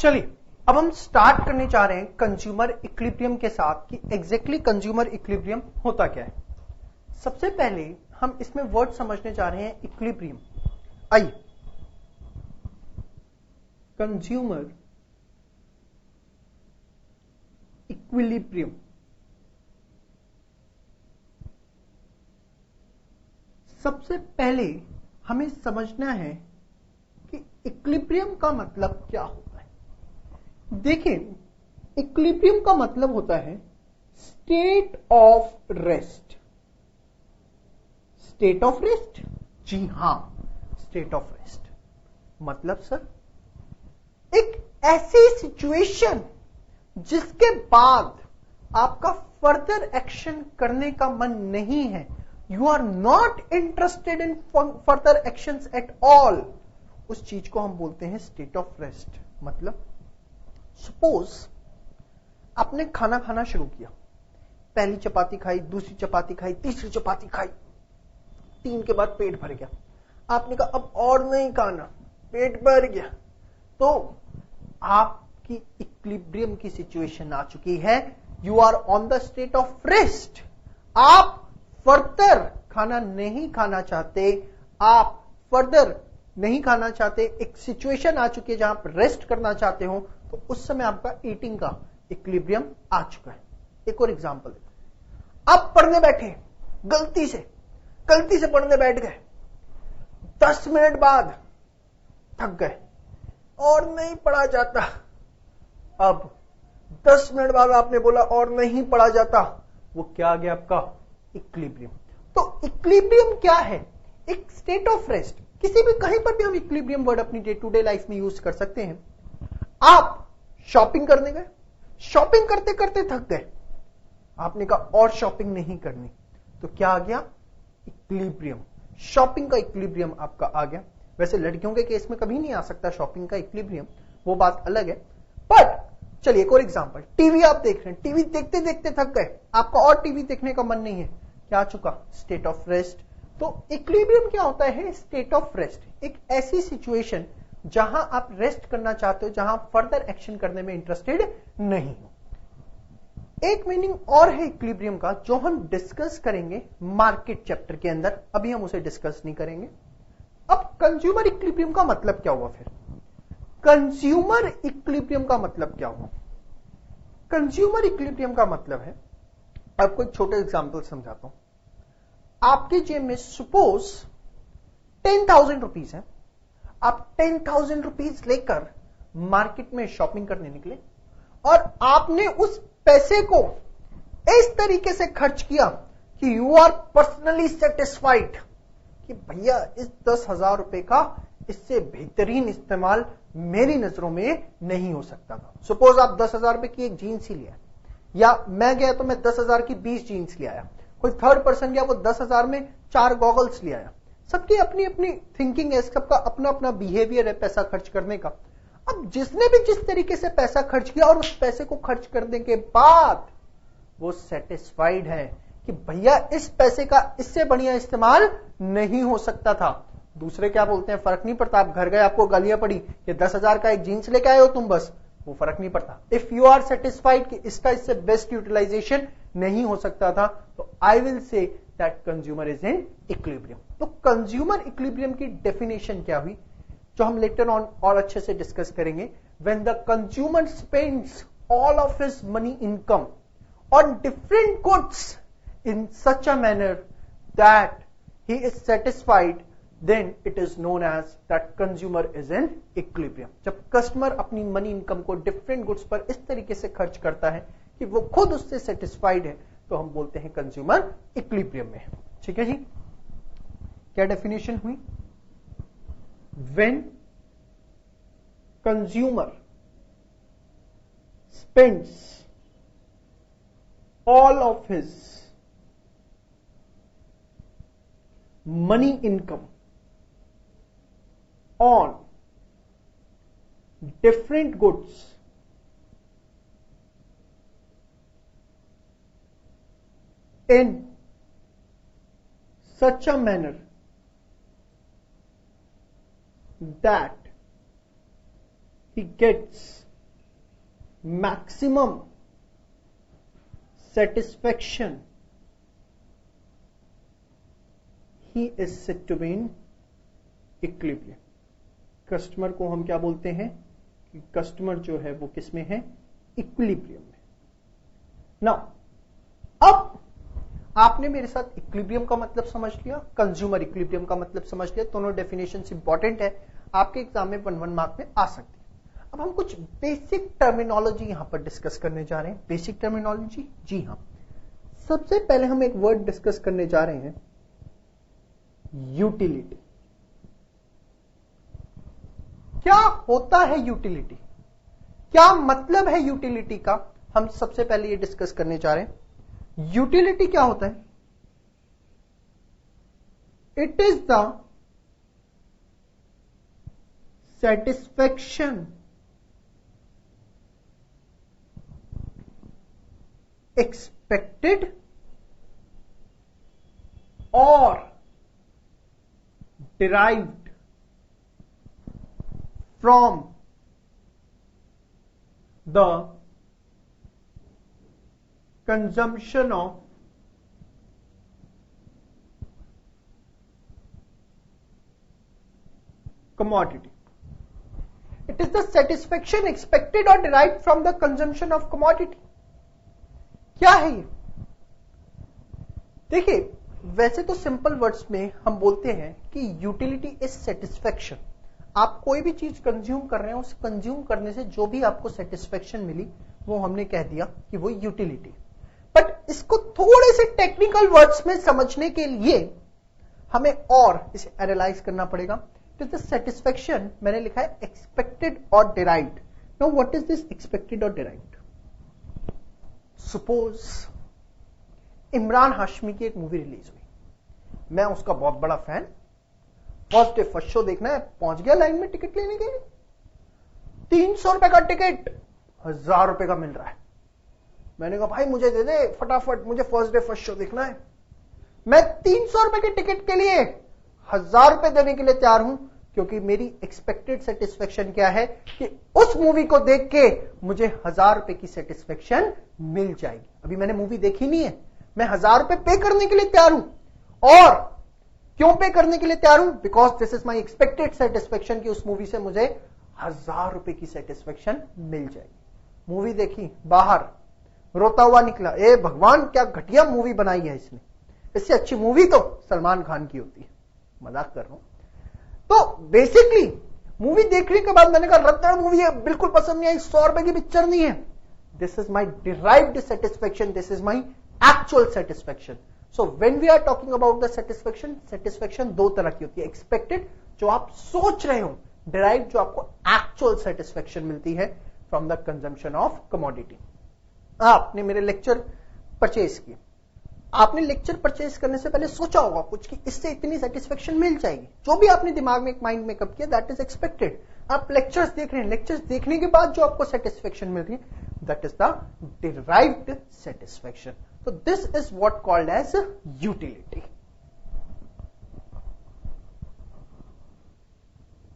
चलिए अब हम स्टार्ट करने जा रहे हैं कंज्यूमर इक्विलिब्रियम के साथ कि एग्जैक्टली कंज्यूमर इक्विलिब्रियम होता क्या है। सबसे पहले हम इसमें वर्ड समझने जा रहे हैं इक्विलिब्रियम। आइए, कंज्यूमर इक्विलिब्रियम सबसे पहले हमें समझना है कि इक्विलिब्रियम का मतलब क्या होता है। देखिए, इक्विलिब्रियम का मतलब होता है state of rest. State of rest, जी हां, स्टेट ऑफ रेस्ट मतलब सर एक ऐसी सिचुएशन जिसके बाद आपका फर्दर एक्शन करने का मन नहीं है, you are not interested in further actions at all, उस चीज को हम बोलते हैं स्टेट ऑफ रेस्ट। मतलब सपोज आपने खाना खाना शुरू किया, पहली चपाती खाई, दूसरी चपाती खाई, तीसरी चपाती खाई, 3 के बाद पेट भर गया। आपने कहा अब और नहीं खाना, पेट भर गया, तो आपकी इक्विलिब्रियम की सिचुएशन आ चुकी है। You are on the state of rest. आप फर्दर खाना नहीं खाना चाहते, आप फर्दर नहीं खाना चाहते, एक सिचुएशन आ चुकी है जहां आप रेस्ट करना चाहते हो, तो उस समय आपका ईटिंग का इक्विलिब्रियम आ चुका है। एक और एग्जांपल देते हैं। आप पढ़ने बैठे, गलती से पढ़ने बैठ गए, 10 मिनट बाद थक गए और नहीं पढ़ा जाता। अब 10 मिनट बाद आपने बोला और नहीं पढ़ा जाता, वो क्या आ गया आपका इक्विलिब्रियम। तो इक्विलिब्रियम क्या है? एक स्टेट ऑफ रेस्ट। किसी भी कहीं पर भी हम इक्विलिब्रियम वर्ड अपनी डे टू डे लाइफ में यूज कर सकते हैं। आप शॉपिंग करने गए, शॉपिंग करते करते थक गए, आपने कहा और शॉपिंग नहीं करनी, तो क्या आ गया इक्विलिब्रियम। शॉपिंग का इक्विलिब्रियम आपका आ गया। वैसे लड़कियों के केस में कभी नहीं आ सकता शॉपिंग का इक्विलिब्रियम, वो बात अलग है। बट चलिए एक और एग्जांपल, टीवी आप देख रहे हैं, टीवी देखते देखते थक गए, आपका और टीवी देखने का मन नहीं है, क्या आ चुका स्टेट ऑफ रेस्ट। तो इक्विलिब्रियम क्या होता है? स्टेट ऑफ रेस्ट, एक ऐसी सिचुएशन जहां आप रेस्ट करना चाहते हो, जहां फर्दर एक्शन करने में इंटरेस्टेड नहीं हो। एक मीनिंग और है इक्विलिब्रियम का जो हम डिस्कस करेंगे मार्केट चैप्टर के अंदर, अभी हम उसे डिस्कस नहीं करेंगे। अब कंज्यूमर इक्विलिब्रियम का मतलब क्या हुआ? फिर कंज्यूमर इक्विलिब्रियम का मतलब क्या हुआ? कंज्यूमर इक्विलिब्रियम का मतलब है, आपको एक छोटा एग्जांपल समझाता हूं। आपके जेब में सपोज 10,000 रुपीज है, आप 10,000 रुपीज लेकर मार्केट में शॉपिंग करने निकले और आपने उस पैसे को इस तरीके से खर्च किया कि यू आर पर्सनली सेटिस्फाइड कि भैया इस 10,000 रुपए का इससे बेहतरीन इस्तेमाल मेरी नजरों में नहीं हो सकता था। सपोज आप 10,000 रुपए की एक जीन्स ही लिया, या मैं गया तो मैं 10,000 की 20 जीन्स ले आया, कोई थर्ड पर्सन गया वो 10,000 में 4 गॉगल्स ले आया। सबकी अपनी अपनी थिंकिंग है, सबका अपना अपना बिहेवियर है पैसा खर्च करने का। अब जिसने भी जिस तरीके से पैसा खर्च किया और उस पैसे को खर्च करने के बाद वो सेटिस्फाइड है कि भैया इस पैसे का इससे बढ़िया इस्तेमाल नहीं हो सकता था। दूसरे क्या बोलते हैं, फर्क नहीं पड़ता, आप घर गए आपको गालियां पड़ी कि 10,000 का एक जीन्स लेके आए हो तुम, बस वो फर्क नहीं पड़ता। इफ यू आर सेटिस्फाइड कि इसका इससे बेस्ट यूटिलाइजेशन नहीं हो सकता था, तो I will say that consumer is in equilibrium. तो कंज्यूमर इक्विलिब्रियम की डेफिनेशन क्या हुई, जो हम लेटर ऑन और अच्छे से डिस्कस करेंगे। When the consumer spends all of his money income on different goods in such a manner that he is satisfied, then it is known as that consumer is in equilibrium. जब customer अपनी money income को different goods पर इस तरीके से खर्च करता है कि वो खुद उससे सेटिस्फाइड है, तो हम बोलते हैं कंज्यूमर इक्विलिब्रियम में। ठीक है जी, क्या डेफिनेशन हुई? When consumer spends all of his money income on different goods in such a manner that he gets maximum satisfaction he is said to be in equilibrium. Customer को हम क्या बोलते हैं कि कस्टमर जो है वो किस में है, इक्विलिब्रियम में। नाउ अब आपने मेरे साथ इक्विलिब्रियम का मतलब समझ लिया, कंज्यूमर इक्विलिब्रियम का मतलब समझ लिया, दोनों डेफिनेशन इंपॉर्टेंट है, आपके एग्जाम में 1 मार्क में आ सकती है। अब हम कुछ बेसिक टर्मिनोलॉजी यहां पर डिस्कस करने जा रहे हैं। बेसिक टर्मिनोलॉजी, जी हां, सबसे पहले हम एक वर्ड डिस्कस करने जा रहे हैं, यूटिलिटी। क्या होता है यूटिलिटी, क्या मतलब है यूटिलिटी का, हम सबसे पहले ये डिस्कस करने जा रहे हैं। यूटिलिटी क्या होता है? It is the satisfaction expected और derived from the consumption of commodity. It is the satisfaction expected or derived from the consumption of commodity. क्या है ये? देखिए, वैसे तो सिंपल वर्ड्स में हम बोलते हैं कि यूटिलिटी इज सेटिस्फैक्शन। आप कोई भी चीज कंज्यूम कर रहे हैं, उस कंज्यूम करने से जो भी आपको सेटिस्फैक्शन मिली वो हमने कह दिया कि वो यूटिलिटी। बट इसको थोड़े से टेक्निकल वर्ड्स में समझने के लिए हमें और इसे एनालाइज करना पड़ेगा। तो द सेटिस्फैक्शन मैंने लिखा है एक्सपेक्टेड और derived. Now what is this expected और डिराइव्ड? सपोज इमरान हाशमी की एक मूवी रिलीज हुई, मैं उसका बहुत बड़ा fan, first day first show देखना है, पहुंच गया लाइन में टिकट लेने के लिए। 300 रुपए का टिकट 1000 रुपए का मिल रहा है। मैंने कहा भाई मुझे दे दे फटाफट, मुझे फर्स्ट डे फर्स्ट शो देखना है। मैं 300 रुपए के टिकट के लिए 1000 रुपए देने के लिए तैयार हूं, क्योंकि मेरी एक्सपेक्टेड सेटिस्फेक्शन क्या है कि उस मूवी को देख के मुझे 1000 रुपए की सेटिस्फेक्शन मिल जाएगी। अभी मैंने मूवी देखी नहीं है, मैं 1000 रुपए पे करने के लिए तैयार हूं। और क्यों पे करने के लिए तैयार हूं? Because this is my expected satisfaction कि उस मूवी से मुझे 1000 रुपए की सेटिस्फेक्शन मिल जाएगी। मूवी देखी, बाहर रोता हुआ निकला, ए भगवान क्या घटिया मूवी बनाई है इसने, इससे अच्छी मूवी तो सलमान खान की होती है। मजाक कर रहा हूं। तो बेसिकली मूवी देखने के बाद मैंने कहा रत्ता मूवी है, बिल्कुल पसंद नहीं आई, 100 रुपए की पिक्चर नहीं है। This is my derived satisfaction, this is my actual satisfaction. So when we are talking about the satisfaction, satisfaction दो तरह की होती है, एक्सपेक्टेड जो आप सोच रहे हो, डिराइव्ड जो आपको एक्चुअल सेटिस्फेक्शन मिलती है from the consumption of commodity. आपने मेरे लेक्चर परचेज किए, आपने लेक्चर परचेज करने से पहले सोचा होगा कुछ कि इससे इतनी सेटिस्फेक्शन मिल जाएगी, जो भी आपने दिमाग में एक माइंड मेकअप किया दैट इज एक्सपेक्टेड। आप लेक्चर्स देख रहे हैं, लेक्चर्स देखने के बाद जो आपको सेटिस्फेक्शन मिल रही है that is the derived satisfaction. So this is what called as utility.